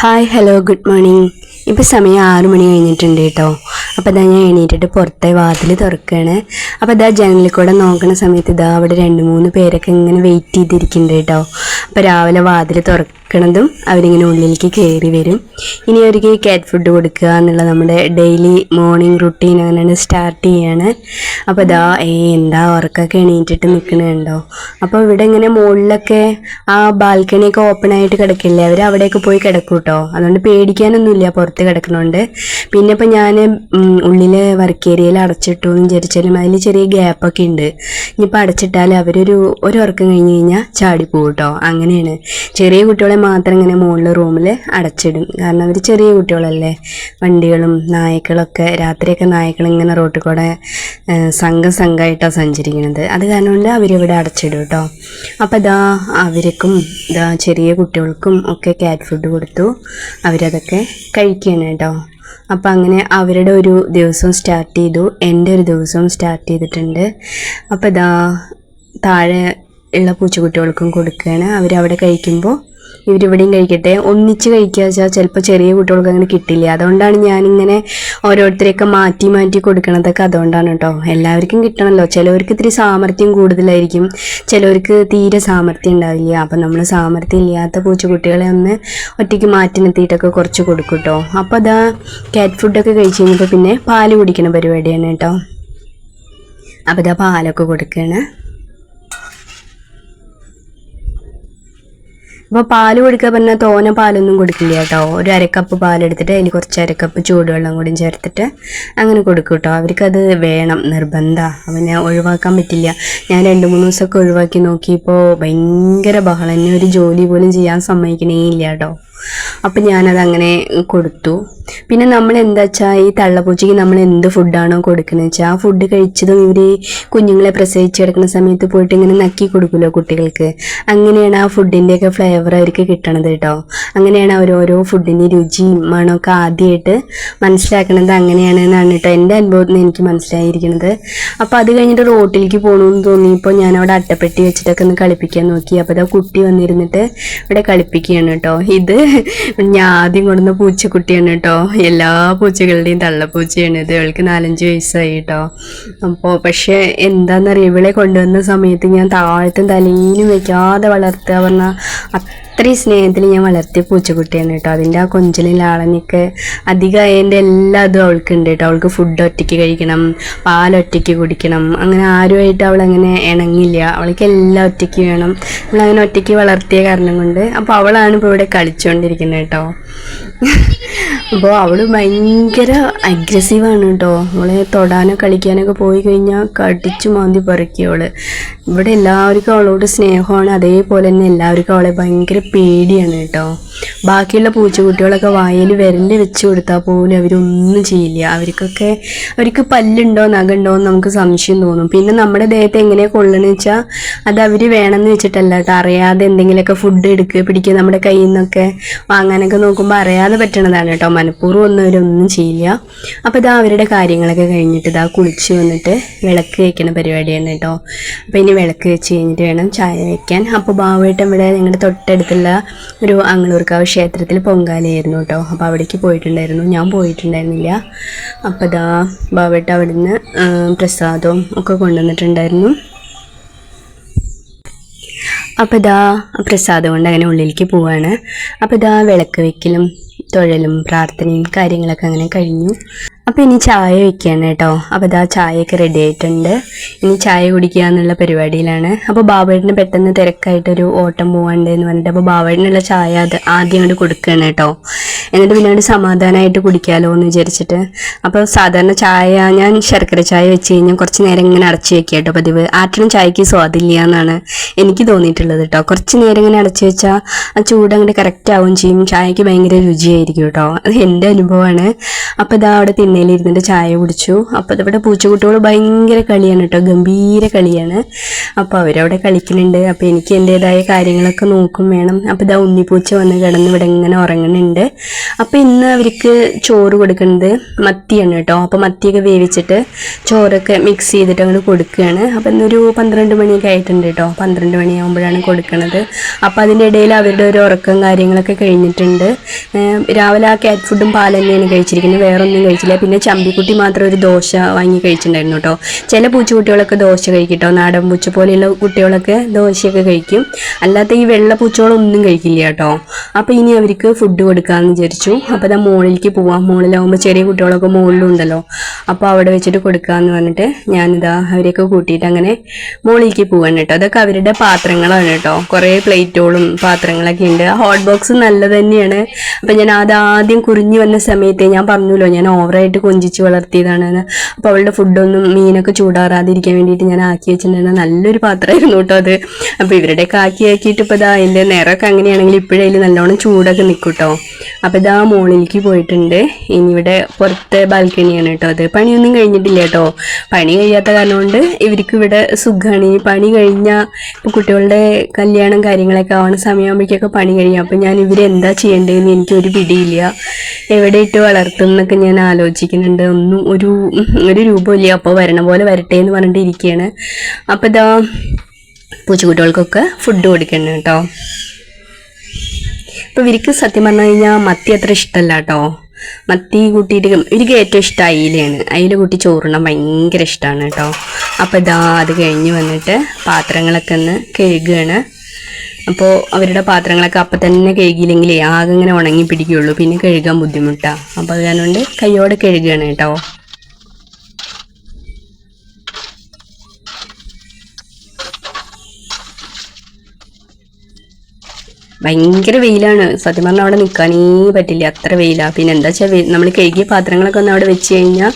Hi hello good morning. ഇപ്പോൾ സമയം 6 മണി കഴിഞ്ഞിട്ടുണ്ട് കേട്ടോ. അപ്പോൾ ഇതാ ഞാൻ എണീറ്റിട്ട് പുറത്തെ വാതിൽ തുറക്കുകയാണ്. അപ്പോൾ ഇതാ ജനലിൽ കൂടെ നോക്കുന്ന സമയത്ത് ഇതാ അവിടെ 2-3 പേരൊക്കെ ഇങ്ങനെ വെയിറ്റ് ചെയ്തിരിക്കുന്നുണ്ട് കേട്ടോ. അപ്പോൾ രാവിലെ വാതിൽ തുറക്കണതും അവരിങ്ങനെ ഉള്ളിലേക്ക് കയറി വരും. ഇനി അവർക്ക് കാറ്റ് ഫുഡ് കൊടുക്കുക എന്നുള്ള നമ്മുടെ ഡെയിലി മോർണിംഗ് റുട്ടീൻ അങ്ങനെയാണ് സ്റ്റാർട്ട് ചെയ്യാണ്. അപ്പോൾ ഇതാ എന്താ ഉറക്കൊക്കെ എണീറ്റിട്ട് നിൽക്കണുണ്ടോ. അപ്പോൾ ഇവിടെ ഇങ്ങനെ മുകളിലൊക്കെ ആ ബാൽക്കണിയൊക്കെ ഓപ്പൺ ആയിട്ട് കിടക്കില്ലേ, അവർ അവിടെയൊക്കെ പോയി കിടക്കും കേട്ടോ. അതുകൊണ്ട് പേടിക്കാനൊന്നുമില്ല പുറത്ത് കിടക്കണോണ്ട്. പിന്നെ ഇപ്പം ഞാൻ ഉള്ളിൽ വർക്ക് ഏരിയയിൽ അടച്ചിട്ടു എന്ന് വിചാരിച്ചാലും അതിൽ ചെറിയ ഗ്യാപ്പൊക്കെ ഉണ്ട്. ഇനിയിപ്പോൾ അടച്ചിട്ടാൽ അവരൊരു ഉറക്കം കഴിഞ്ഞ് കഴിഞ്ഞാൽ ചാടിപ്പോകും കേട്ടോ. അങ്ങനെയാണ്. ചെറിയ കുട്ടികളെ മാത്രം ഇങ്ങനെ മുകളിൽ റൂമിൽ അടച്ചിടും. കാരണം അവർ ചെറിയ കുട്ടികളല്ലേ. വണ്ടികളും നായ്ക്കളൊക്കെ രാത്രിയൊക്കെ നായ്ക്കൾ ഇങ്ങനെ റോട്ടിൽ കൂടെ സംഘമായിട്ടാണ് സഞ്ചരിക്കുന്നത്. അത് കാരണം കൊണ്ട് അവരിവിടെ അടച്ചിടും കേട്ടോ. അപ്പോൾ ഇതാ അവർക്കും ഇതാ ചെറിയ കുട്ടികൾക്കും ഒക്കെ കാറ്റ് ഫുഡ് കൊടുത്തു. അവരതൊക്കെ കഴിക്കുകയാണ് കേട്ടോ. അപ്പം അങ്ങനെ അവരുടെ ഒരു ദിവസം സ്റ്റാർട്ട് ചെയ്തു. എൻ്റെ ഒരു ദിവസവും സ്റ്റാർട്ട് ചെയ്തിട്ടുണ്ട്. അപ്പോൾ ഇതാ താഴെ ഉള്ള പൂച്ചക്കുട്ടികൾക്കും കൊടുക്കുകയാണ്. അവരവിടെ കഴിക്കുമ്പോൾ ഇവരിവിടെയും കഴിക്കട്ടെ. ഒന്നിച്ച് കഴിക്കുക വെച്ചാൽ ചിലപ്പോൾ ചെറിയ കുട്ടികൾക്ക് അങ്ങനെ കിട്ടില്ല. അതുകൊണ്ടാണ് ഞാനിങ്ങനെ ഓരോരുത്തരെയൊക്കെ മാറ്റി മാറ്റി കൊടുക്കണതൊക്കെ. അതുകൊണ്ടാണ് കേട്ടോ. എല്ലാവർക്കും കിട്ടണമല്ലോ. ചിലവർക്ക് ഇത്തിരി സാമർത്ഥ്യം കൂടുതലായിരിക്കും, ചിലവർക്ക് തീരെ സാമർത്ഥ്യം ഉണ്ടാവില്ല. അപ്പം നമ്മൾ സാമർത്ഥ്യം ഇല്ലാത്ത പൂച്ചക്കുട്ടികളെ ഒന്ന് ഒറ്റയ്ക്ക് മാറ്റി നിർത്തിയിട്ടൊക്കെ കുറച്ച് കൊടുക്കും കേട്ടോ. അപ്പോൾ അതാ കാറ്റ് ഫുഡൊക്കെ കഴിച്ച് കഴിഞ്ഞപ്പോൾ പിന്നെ പാല് കുടിക്കണ പരിപാടിയാണ് കേട്ടോ. അപ്പോൾ ഇതാ പാലൊക്കെ കൊടുക്കുകയാണ്. അപ്പോൾ പാല് കൊടുക്കുക പറഞ്ഞാൽ തോനെ പാലൊന്നും കൊടുക്കില്ല കേട്ടോ. ഒരു അരക്കപ്പ് പാലെടുത്തിട്ട് അതിൽ കുറച്ച് അരക്കപ്പ് ചൂടുവെള്ളം കൂടി ചേർത്തിട്ട് അങ്ങനെ കൊടുക്കും കേട്ടോ. അവർക്കത് വേണം, നിർബന്ധമാണ്. അവനെ ഒഴിവാക്കാൻ പറ്റില്ല. ഞാൻ 2-3 ദിവസമൊക്കെ ഒഴിവാക്കി നോക്കിയപ്പോൾ ഭയങ്കര ബഹളം. എന്നെ ഒരു ജോലി പോലും ചെയ്യാൻ സമ്മതിക്കണേ ഇല്ല കേട്ടോ. അപ്പം ഞാനതങ്ങനെ കൊടുത്തു. പിന്നെ നമ്മൾ എന്താ വെച്ചാൽ ഈ തള്ളപ്പൂച്ചയ്ക്ക് നമ്മൾ എന്ത് ഫുഡാണോ കൊടുക്കുന്നത് വെച്ചാൽ ആ ഫുഡ് കഴിച്ചതും ഇവർ കുഞ്ഞുങ്ങളെ പ്രസവിച്ച് കിടക്കുന്ന സമയത്ത് പോയിട്ട് ഇങ്ങനെ നക്കി കൊടുക്കുമല്ലോ കുട്ടികൾക്ക്. അങ്ങനെയാണ് ആ ഫുഡിൻ്റെയൊക്കെ ഫ്ലേവർ അവർക്ക് കിട്ടണത് കേട്ടോ. അങ്ങനെയാണ് അവർ ഓരോ ഫുഡിൻ്റെ രുചിയും മണമൊക്കെ ആദ്യമായിട്ട് മനസ്സിലാക്കണത്. അങ്ങനെയാണെന്നാണ് കേട്ടോ എൻ്റെ അനുഭവത്തിൽ നിന്ന് എനിക്ക് മനസ്സിലായിരിക്കുന്നത്. അപ്പോൾ അത് കഴിഞ്ഞിട്ട് റോട്ടിലേക്ക് പോകണമെന്ന് തോന്നിയപ്പോൾ ഞാൻ അവിടെ അട്ടപ്പെട്ടി വെച്ചിട്ടൊക്കെ ഒന്ന് കളിപ്പിക്കാൻ നോക്കി. അപ്പോൾ അതാ കുട്ടി വന്നിരുന്നിട്ട് ഇവിടെ കളിപ്പിക്കുകയാണ് കേട്ടോ. ഇത് ഞാൻ ആദ്യം കൊണ്ടുവന്ന പൂച്ചക്കുട്ടിയാണ് കേട്ടോ. എല്ലാ പൂച്ചകളുടെയും തള്ളപ്പൂച്ചയാണ് ഇത്. അവൾക്ക് 4-5 വയസ്സായി കേട്ടോ. അപ്പോൾ പക്ഷേ എന്താണെന്നറിയാം, ഇവളെ കൊണ്ടുവന്ന സമയത്ത് ഞാൻ താഴത്തും തലയിലും വെക്കാതെ വളർത്തുക പറഞ്ഞാൽ അത്രയും സ്നേഹത്തിൽ ഞാൻ വളർത്തിയ പൂച്ചക്കുട്ടിയാണ് കേട്ടോ. അതിൻ്റെ ആ കൊഞ്ചലും ലാളനയൊക്കെ അധികമായതിൻ്റെ എല്ലാ അതും അവൾക്കുണ്ട് കേട്ടോ. അവൾക്ക് ഫുഡ് ഒറ്റയ്ക്ക് കഴിക്കണം, പാലൊറ്റയ്ക്ക് കുടിക്കണം. അങ്ങനെ ആരുമായിട്ട് അവളങ്ങനെ ഇണങ്ങില്ല. അവൾക്ക് എല്ലാം ഒറ്റയ്ക്ക് വേണം. നമ്മളങ്ങനെ ഒറ്റയ്ക്ക് വളർത്തിയ കാരണം കൊണ്ട്. അപ്പോൾ അവളാണ് ഇപ്പോൾ ഇവിടെ കളിച്ചുകൊണ്ടിരിക്കുന്നത് കേട്ടോ. അപ്പോൾ അവൾ ഭയങ്കര അഗ്രസീവാണ് കേട്ടോ. അവളെ തൊടാനോ കളിക്കാനൊക്കെ പോയി കഴിഞ്ഞാൽ കടിച്ചു മാന്തി പറിക്കും അവൾ. ഇവിടെ എല്ലാവർക്കും അവളോട് സ്നേഹമാണ്, അതേപോലെ തന്നെ എല്ലാവർക്കും അവളെ ഭയങ്കര പേടിയാണ് കേട്ടോ. ബാക്കിയുള്ള പൂച്ചക്കുട്ടികളൊക്കെ വായിൽ വിരൽ വെച്ച് കൊടുത്താൽ പോലും അവരൊന്നും ചെയ്യില്ല. അവർക്ക് പല്ലുണ്ടോ നഖമുണ്ടോ എന്ന് നമുക്ക് സംശയം തോന്നും. പിന്നെ നമ്മുടെ ദേഹത്ത് എങ്ങനെയാണ് കൊള്ളണമെന്ന് വെച്ചാൽ അത് അവർ വേണമെന്ന് വെച്ചിട്ടല്ല കേട്ടോ. അറിയാതെ എന്തെങ്കിലുമൊക്കെ ഫുഡ് പിടിക്കുക നമ്മുടെ കയ്യിൽ നിന്നൊക്കെ വാങ്ങാനൊക്കെ നോക്കുമ്പോൾ അറിയാതെ പറ്റണതാണ് കേട്ടോ. മനഃപൂർവ്വം ഒന്നും അവരൊന്നും ചെയ്യില്ല. അപ്പോൾ ഇതാ അവരുടെ കാര്യങ്ങളൊക്കെ കഴിഞ്ഞിട്ട് ഇതാ കുളിച്ച് വന്നിട്ട് വിളക്ക് വയ്ക്കണ പരിപാടിയാണ് കേട്ടോ. അപ്പോൾ ഇനി വിളക്ക് വെച്ച് കഴിഞ്ഞിട്ട് വേണം ചായ വയ്ക്കാൻ. അപ്പോൾ ബാവേട്ടൻ ഇവിടെ ഞങ്ങളുടെ തൊട്ടടുത്തുള്ള ഒരു അങ്ങളൂർക്കാവ് ക്ഷേത്രത്തിൽ പൊങ്കാലയായിരുന്നു കേട്ടോ. അപ്പോൾ അവിടേക്ക് പോയിട്ടുണ്ടായിരുന്നു. ഞാൻ പോയിട്ടുണ്ടായിരുന്നില്ല. അപ്പോൾ ഇതാ ബാവേട്ട അവിടുന്ന് പ്രസാദവും ഒക്കെ കൊണ്ടുവന്നിട്ടുണ്ടായിരുന്നു. അപ്പോൾ ഇതാ പ്രസാദം കൊണ്ട് അങ്ങനെ ഉള്ളിലേക്ക് പോവാണ്. അപ്പോൾ ഇതാ വിളക്ക് വയ്ക്കലും തൊഴലും പ്രാർത്ഥനയും കാര്യങ്ങളൊക്കെ അങ്ങനെ കഴിഞ്ഞു. അപ്പോൾ ഇനി ചായ വയ്ക്കുകയാണ് കേട്ടോ. അപ്പോൾ ഇതാ ചായയൊക്കെ റെഡി ആയിട്ടുണ്ട്. ഇനി ചായ കുടിക്കുക എന്നുള്ള പരിപാടിയിലാണ്. അപ്പോൾ ബാബേട്ടന് പെട്ടെന്ന് തിരക്കായിട്ടൊരു ഓട്ടം പോകാണ്ട് എന്ന് പറഞ്ഞിട്ട് അപ്പോൾ ബാബേട്ടനുള്ള ചായ അത് ആദ്യം അങ്ങോട്ട് കൊടുക്കുകയാണ് കേട്ടോ. എന്നിട്ട് പിന്നെ അങ്ങോട്ട് സമാധാനമായിട്ട് കുടിക്കാമല്ലോ എന്ന് വിചാരിച്ചിട്ട്. അപ്പോൾ സാധാരണ ചായ ഞാൻ ശർക്കര ചായ വെച്ച് കഴിഞ്ഞാൽ കുറച്ച് നേരം ഇങ്ങനെ അടച്ച് വയ്ക്കുക കേട്ടോ പതിവ്. ആറ്റിനും ചായക്ക് സ്വാദില്ല എന്നാണ് എനിക്ക് തോന്നിയിട്ടുള്ളത് കേട്ടോ. കുറച്ച് നേരം ഇങ്ങനെ അടച്ച് വെച്ചാൽ ആ ചൂട് അങ്ങോട്ട് കറക്റ്റ് ആവുകയും ചെയ്യും. ചായക്ക് ഭയങ്കര രുചിയായിരിക്കും കേട്ടോ. അത് എൻ്റെ അനുഭവമാണ്. അപ്പോൾ ഇതാ അവിടെ തിണ്ണയിലിരുന്നിട്ട് ചായ കുടിച്ചു. അപ്പോൾ ഇവിടെ പൂച്ചക്കുട്ടികൾ ഭയങ്കര കളിയാണ് കേട്ടോ, ഗംഭീര കളിയാണ്. അപ്പോൾ അവരവിടെ കളിക്കുന്നുണ്ട്. അപ്പോൾ എനിക്ക് എൻ്റേതായ കാര്യങ്ങളൊക്കെ നോക്കും വേണം. അപ്പോൾ ഇതാ ഉണ്ണിപ്പൂച്ച വന്ന് കിടന്ന് ഇവിടെ ഇങ്ങനെ ഉറങ്ങുന്നുണ്ട്. അപ്പോൾ ഇന്ന് അവർക്ക് ചോറ് കൊടുക്കുന്നത് മത്തിയാണ് കേട്ടോ. അപ്പോൾ മത്തിയൊക്കെ വേവിച്ചിട്ട് ചോറൊക്കെ മിക്സ് ചെയ്തിട്ട് അങ്ങോട്ട് കൊടുക്കുകയാണ്. അപ്പോൾ ഇന്നൊരു 12 മണിയൊക്കെ ആയിട്ടുണ്ട് കേട്ടോ. 12 മണിയാകുമ്പോഴാണ് കൊടുക്കുന്നത്. അപ്പോൾ അതിൻ്റെ ഇടയിൽ അവരുടെ ഒരു ഉറക്കം കാര്യങ്ങളൊക്കെ കഴിഞ്ഞിട്ടുണ്ട്. രാവിലെ ആ ക്യാറ്റ് ഫുഡും പാൽ തന്നെയാണ് കഴിച്ചിരിക്കുന്നത്, വേറെ ഒന്നും കഴിച്ചില്ല. പിന്നെ ചമ്പിക്കുട്ടി മാത്രം ഒരു ദോശ വാങ്ങി കഴിച്ചിട്ടുണ്ടായിരുന്നു കേട്ടോ. ചില പൂച്ചക്കുട്ടികളൊക്കെ ദോശ കഴിക്കട്ടോ, നാടൻ പൂച്ച പോലെയുള്ള കുട്ടികളൊക്കെ ദോശയൊക്കെ കഴിക്കും, അല്ലാത്ത ഈ വെള്ള പൂച്ചകളൊന്നും കഴിക്കില്ല കേട്ടോ. അപ്പോൾ ഇനി അവർക്ക് ഫുഡ് കൊടുക്കാമെന്ന് വിചാരിച്ചു. അപ്പോൾ അതാ മുകളിലേക്ക് പോവാം, മുകളിലാവുമ്പോൾ ചെറിയ കുട്ടികളൊക്കെ മുകളിലുണ്ടല്ലോ, അപ്പോൾ അവിടെ വെച്ചിട്ട് കൊടുക്കാമെന്ന് പറഞ്ഞിട്ട് ഞാനിതാ അവരെയൊക്കെ കൂട്ടിയിട്ട് അങ്ങനെ മുകളിലേക്ക് പോവാണ് കേട്ടോ. അതൊക്കെ അവരുടെ പാത്രങ്ങളാണ് കേട്ടോ, കുറേ പ്ലേറ്റുകളും പാത്രങ്ങളൊക്കെ ഉണ്ട്. ഹോട്ട് ബോക്സ് നല്ലത് തന്നെയാണ്. അപ്പം ഞാൻ ആദ്യം കുറിഞ്ഞു വന്ന സമയത്ത് ഞാൻ പറഞ്ഞല്ലോ, ഞാൻ ഓവറായിട്ട് കൊഞ്ചിച്ച് വളർത്തിയതാണെന്ന്. അപ്പോൾ അവളുടെ ഫുഡൊന്നും മീനൊക്കെ ചൂടാറാതിരിക്കാൻ വേണ്ടിയിട്ട് ഞാൻ ആക്കി വെച്ചിട്ടുണ്ടായിരുന്ന നല്ലൊരു പാത്രമായിരുന്നു കേട്ടോ അത്. അപ്പോൾ ഇവരുടെയൊക്കെ ആക്കിയിട്ട് ഇപ്പോൾ ഇതാ അതിൻ്റെ നിറമൊക്കെ അങ്ങനെയാണെങ്കിൽ ഇപ്പോഴേ നല്ലോണം ചൂടൊക്കെ നിൽക്കും കേട്ടോ. അപ്പോൾ ഇതാ മുകളിലേക്ക് പോയിട്ടുണ്ട്. ഇനി ഇവിടെ പുറത്തെ ബാൽക്കണിയാണ് കേട്ടോ. അത് പണിയൊന്നും കഴിഞ്ഞിട്ടില്ല കേട്ടോ. പണി കഴിയാത്ത കാരണം കൊണ്ട് ഇവർക്ക് ഇവിടെ സുഖമാണ്. ഈ പണി കഴിഞ്ഞാൽ ഇപ്പോൾ കുട്ടികളുടെ കല്യാണം കാര്യങ്ങളൊക്കെ ആവണ സമയമാകുമ്പോഴേക്കൊക്കെ പണി കഴിയും. അപ്പോൾ ഞാൻ ഇവരെന്താ ചെയ്യേണ്ടതെന്ന് എനിക്കൊരു പിടിയില്ല, എവിടെ ഇട്ട് വളർത്തും എന്നൊക്കെ ഞാൻ ആലോചിക്കുന്നുണ്ട്. ഒന്നും ഒരു രൂപമില്ല. അപ്പോൾ വരണ പോലെ വരട്ടെ എന്ന് പറഞ്ഞിട്ട് ഇരിക്കുകയാണ്. അപ്പോൾ ഇതാ പൂച്ചക്കുട്ടികൾക്കൊക്കെ ഫുഡ് കൊടുക്കണം കേട്ടോ. അപ്പോൾ ഇവർക്ക് സത്യം പറഞ്ഞു കഴിഞ്ഞാൽ മത്തി അത്ര ഇഷ്ടമല്ല കേട്ടോ. മത്തി കൂട്ടിയിട്ട് ഇവർക്ക് ഏറ്റവും ഇഷ്ടം അയിലയാണ്. അയില കൂട്ടി ചോറുണ്ണാൻ ഭയങ്കര ഇഷ്ടമാണ് കേട്ടോ. അപ്പോൾ ഇതാ അത് കഴിഞ്ഞ് വന്നിട്ട് പാത്രങ്ങളൊക്കെ ഒന്ന് കഴുകുകയാണ്. അപ്പോൾ അവരുടെ പാത്രങ്ങളൊക്കെ അപ്പം തന്നെ കഴുകിയില്ലെങ്കിലേ ആകെ ഇങ്ങനെ ഉണങ്ങി പിടിക്കുകയുള്ളൂ, പിന്നെ കഴുകാൻ ബുദ്ധിമുട്ടാണ്. അപ്പോൾ അത് കാരണം കൊണ്ട് കൈയോടെ കഴുകുകയാണ് കേട്ടോ. ഭയങ്കര വെയിലാണ് സത്യം പറഞ്ഞാൽ, അവിടെ നിൽക്കാനേ പറ്റില്ല, അത്ര വെയിലാണ്. പിന്നെ എന്താ വെച്ചാൽ നമ്മൾ കഴുകിയ പാത്രങ്ങളൊക്കെ ഒന്ന് അവിടെ വെച്ച് കഴിഞ്ഞാൽ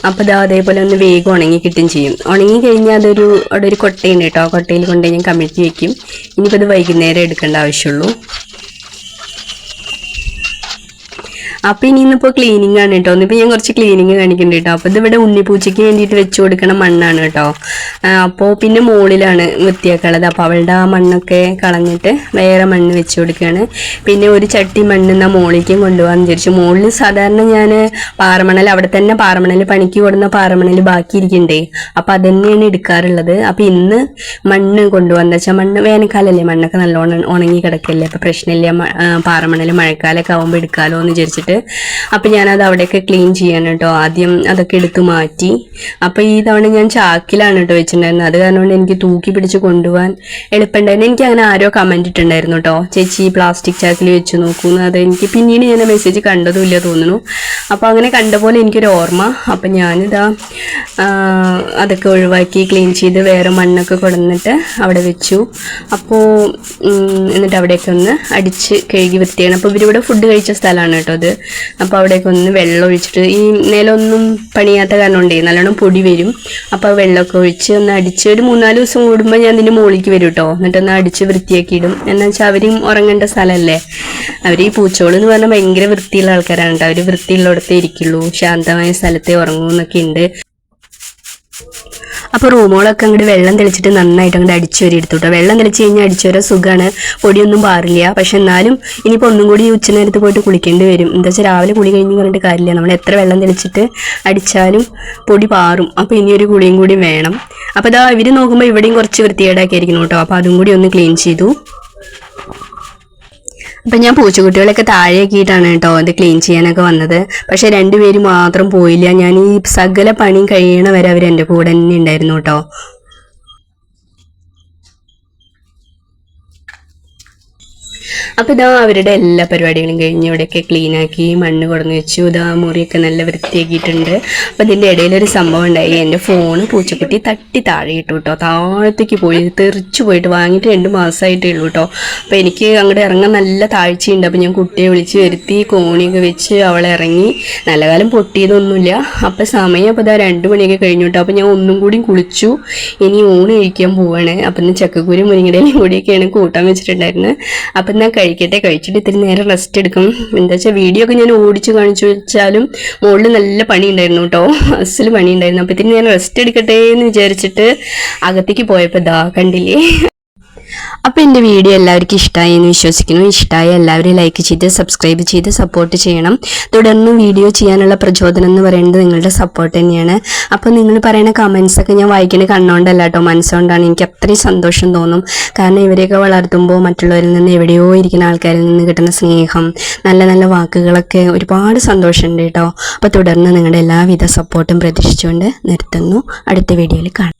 അപ്പോൾ ഇതാ അതേപോലെ ഒന്ന് വേഗം ഉണങ്ങി കിട്ടുകയും ചെയ്യും. ഉണങ്ങി കഴിഞ്ഞാൽ അവിടെ ഒരു കൊട്ടയുണ്ട് കേട്ടോ, ആ കൊട്ടയിൽ കൊണ്ട് ഞാൻ കമിഴ്ത്തി വെക്കും. ഇനിയിപ്പോൾ ഇത് വൈകുന്നേരം എടുക്കേണ്ട ആവശ്യമുള്ളൂ. അപ്പോൾ ഇന്നിപ്പോൾ ക്ലീനിങ് ആണ് കേട്ടോ. ഇന്നിപ്പോൾ ഞാൻ കുറച്ച് ക്ലീനിങ് കാണിക്കുന്നുണ്ട് കേട്ടോ. അപ്പോൾ ഇതിവിടെ ഉണ്ണിപ്പൂച്ചയ്ക്ക് വേണ്ടിയിട്ട് വെച്ച് കൊടുക്കണ മണ്ണാണ് കേട്ടോ. അപ്പോൾ പിന്നെ മുകളിലാണ് വൃത്തിയാക്കാനുള്ളത്. അപ്പോൾ അവളുടെ ആ മണ്ണൊക്കെ കളഞ്ഞിട്ട് വേറെ മണ്ണ് വെച്ച് കൊടുക്കുകയാണ്. പിന്നെ ഒരു ചട്ടി മണ്ണ് എന്നാൽ മുകളിലേക്കും കൊണ്ടുപോകാമെന്ന് വിചാരിച്ചു. മുകളിൽ സാധാരണ ഞാൻ പാറമണൽ, അവിടെ തന്നെ പാറമണൽ പണിക്ക് കൊടുന്ന പാറമണൽ ബാക്കിയിരിക്കണ്ടേ, അപ്പോൾ അത് തന്നെയാണ് എടുക്കാറുള്ളത്. അപ്പോൾ ഇന്ന് മണ്ണ് കൊണ്ടുപോകാന്ന് വെച്ചാൽ മണ്ണ് വേനൽക്കാലല്ലേ, മണ്ണൊക്കെ നല്ലോണം ഉണങ്ങി കിടക്കല്ലേ, അപ്പോൾ പ്രശ്നമില്ല, പാറമണൽ മഴക്കാലമൊക്കെ ആകുമ്പോൾ എടുക്കാമല്ലോ എന്ന് വിചാരിച്ചിട്ട്. അപ്പം ഞാനത് അവിടെയൊക്കെ ക്ലീൻ ചെയ്യാൻ കേട്ടോ. ആദ്യം അതൊക്കെ എടുത്തു മാറ്റി. അപ്പോൾ ഈ തവണ ഞാൻ ചാക്കിലാണ് കേട്ടോ വെച്ചിട്ടുണ്ടായിരുന്നത്. അത് കാരണം കൊണ്ട് എനിക്ക് തൂക്കി പിടിച്ച് കൊണ്ടുപോകാൻ എളുപ്പമുണ്ടായിരുന്നു. എനിക്ക് അങ്ങനെ ആരോ കമൻറ്റ് ഇട്ടുണ്ടായിരുന്നു കേട്ടോ, ചേച്ചി പ്ലാസ്റ്റിക് ചാക്കിൽ വെച്ച് നോക്കുന്നു. അത് എനിക്ക് പിന്നീട് ഞാൻ മെസ്സേജ് കണ്ടതുമില്ല തോന്നുന്നു. അപ്പോൾ അങ്ങനെ കണ്ട പോലെ എനിക്കൊരു ഓർമ്മ. അപ്പം ഞാനിതാ അതൊക്കെ ഒഴിവാക്കി ക്ലീൻ ചെയ്ത് വേറെ മണ്ണൊക്കെ കൊടുന്നിട്ട് അവിടെ വെച്ചു. അപ്പോൾ എന്നിട്ട് അവിടെയൊക്കെ ഒന്ന് അടിച്ച് കഴുകി വൃത്തിയാണ്. അപ്പോൾ ഇവരിവിടെ ഫുഡ് കഴിച്ച സ്ഥലമാണ് കേട്ടോ അത്. അപ്പോൾ അവിടെയൊക്കെ ഒന്ന് വെള്ളം ഒഴിച്ചിട്ട്, ഈ നിലമൊന്നും പണിയാത്ത കാരണം കൊണ്ടേ നല്ലോണം പൊടി വരും. അപ്പോൾ വെള്ളമൊക്കെ ഒഴിച്ച് ഒന്ന് അടിച്ച് ഒരു 3-4 ദിവസം കൂടുമ്പോൾ ഞാൻ ഇതിൻ്റെ മുകളിലേക്ക് വരും കേട്ടോ. എന്നിട്ടൊന്ന് അടിച്ച് വൃത്തിയാക്കി ഇടും. എന്ന് വെച്ചാൽ അവരും ഉറങ്ങേണ്ട സ്ഥലമല്ലേ. അവർ ഈ പൂച്ചോള് എന്ന് പറഞ്ഞാൽ ഭയങ്കര വൃത്തിയുള്ള ആൾക്കാരാണ് കേട്ടോ. അവർ വൃത്തിയുള്ളിടത്തേ ഇരിക്കുള്ളൂ, ശാന്തമായ സ്ഥലത്തെ ഉറങ്ങൂ എന്നൊക്കെ ഉണ്ട്. അപ്പോൾ റൂമുകളൊക്കെ അങ്ങോട്ട് വെള്ളം തെളിച്ചിട്ട് നന്നായിട്ട് അങ്ങോട്ട് അടിച്ചു വരി എടുത്തു കേട്ടോ. വെള്ളം തെളിച്ച് കഴിഞ്ഞാൽ അടിച്ചു വരാൻ സുഖമാണ്, പൊടിയൊന്നും പാറില്ല. പക്ഷെ എന്നാലും ഇനിയിപ്പോൾ ഒന്നും കൂടി ഉച്ചനേരത്ത് പോയിട്ട് കുളിക്കേണ്ടി വരും. എന്താ വെച്ചാൽ രാവിലെ കുളി കഴിഞ്ഞ് പറഞ്ഞിട്ട് കാര്യമില്ല, നമ്മൾ എത്ര വെള്ളം തെളിച്ചിട്ട് അടിച്ചാലും പൊടി പാറും. അപ്പോൾ ഇനിയൊരു കുളിയും കൂടി വേണം. അപ്പോൾ ഇതാ ഇവർ നോക്കുമ്പോൾ ഇവിടെയും കുറച്ച് വൃത്തികേടാക്കിയിരിക്കുന്നു കേട്ടോ. അപ്പോൾ അതും കൂടി ഒന്ന് ക്ലീൻ ചെയ്തു. അപ്പം ഞാൻ പൂച്ചക്കുട്ടികളൊക്കെ താഴെയാക്കിയിട്ടാണ് കേട്ടോ അത് ക്ലീൻ ചെയ്യാനൊക്കെ വന്നത്. പക്ഷെ 2 പേര് മാത്രം പോയില്ല. ഞാൻ ഈ സകല പണിയും കഴിയണ വരെ അവർ എൻ്റെ കൂടെ തന്നെ ഉണ്ടായിരുന്നു കേട്ടോ. അപ്പോൾ ഇതാ അവരുടെ എല്ലാ പരിപാടികളും കഴിഞ്ഞ് ഇവിടെയൊക്കെ ക്ലീനാക്കി മണ്ണ് കൊടുന്ന് വെച്ചു. ഇതാ മുറിയൊക്കെ നല്ല വൃത്തിയാക്കിയിട്ടുണ്ട്. അപ്പോൾ ഇതിൻ്റെ ഇടയിലൊരു സംഭവം ഉണ്ടായി. എൻ്റെ ഫോണ് പൂച്ചക്കുട്ടി തട്ടി താഴെ ഇട്ടു കേട്ടോ. താഴത്തേക്ക് പോയി തെറിച്ചു പോയിട്ട്, വാങ്ങിയിട്ട് 2 മാസമായിട്ടേ ഉള്ളൂ കേട്ടോ. അപ്പോൾ എനിക്ക് അങ്ങോട്ട് ഇറങ്ങാൻ നല്ല താഴ്ചയുണ്ട്. അപ്പോൾ ഞാൻ കുട്ടിയെ വിളിച്ച് വരുത്തി കോണിയൊക്കെ വെച്ച് അവളെ ഇറങ്ങി. നല്ല കാലം പൊട്ടിയതൊന്നുമില്ല. അപ്പോൾ സമയം അപ്പോൾ ഇതാ 2 മണിയൊക്കെ കഴിഞ്ഞു കേട്ടോ. അപ്പോൾ ഞാൻ ഒന്നും കൂടി കുളിച്ചു. ഇനി ഊണ് കഴിക്കാൻ പോവാണ്. അപ്പം ഇന്ന് ചക്കക്കുരു മുരിങ്ങടയിലും കൂടിയൊക്കെയാണ് കൂട്ടാൻ വെച്ചിട്ടുണ്ടായിരുന്നത്. അപ്പം എന്നാൽ കഴിച്ചിട്ട് ഇത്തിരി നേരം റെസ്റ്റ് എടുക്കും. എന്താ വെച്ചാൽ വീഡിയോ ഒക്കെ ഞാൻ ഓടിച്ച് കാണിച്ചു വെച്ചാലും മുകളിൽ നല്ല പണി ഉണ്ടായിരുന്നു കേട്ടോ, അസല് പണി ഉണ്ടായിരുന്നു. അപ്പോൾ ഇത്തിരി നേരം റെസ്റ്റ് എടുക്കട്ടെ എന്ന് വിചാരിച്ചിട്ട് അകത്തേക്ക് പോയപ്പോൾ ഇതാ കണ്ടില്ലേ. അപ്പോൾ എൻ്റെ വീഡിയോ എല്ലാവർക്കും ഇഷ്ടമായി എന്ന് വിശ്വസിക്കുന്നു. ഇഷ്ടമായി എല്ലാവരും ലൈക്ക് ചെയ്ത് സബ്സ്ക്രൈബ് ചെയ്ത് സപ്പോർട്ട് ചെയ്യണം. തുടർന്ന് വീഡിയോ ചെയ്യാനുള്ള പ്രചോദനം എന്ന് പറയുന്നത് നിങ്ങളുടെ സപ്പോർട്ട് തന്നെയാണ്. അപ്പോൾ നിങ്ങൾ പറയുന്ന കമൻസൊക്കെ ഞാൻ വായിക്കുന്നത് കണ്ണുകൊണ്ടല്ല കേട്ടോ, മനസ്സുകൊണ്ടാണ്. എനിക്ക് അത്രയും സന്തോഷം തോന്നും. കാരണം ഇവരെയൊക്കെ വളർത്തുമ്പോൾ മറ്റുള്ളവരിൽ നിന്ന് എവിടെയോ ഇരിക്കുന്ന ആൾക്കാരിൽ നിന്ന് കിട്ടുന്ന സ്നേഹം, നല്ല നല്ല വാക്കുകളൊക്കെ ഒരുപാട് സന്തോഷമുണ്ട് കേട്ടോ. അപ്പോൾ തുടർന്ന് നിങ്ങളുടെ എല്ലാവിധ സപ്പോർട്ടും പ്രതീക്ഷിച്ചുകൊണ്ട് നിർത്തുന്നു. അടുത്ത വീഡിയോയിൽ കാണാം.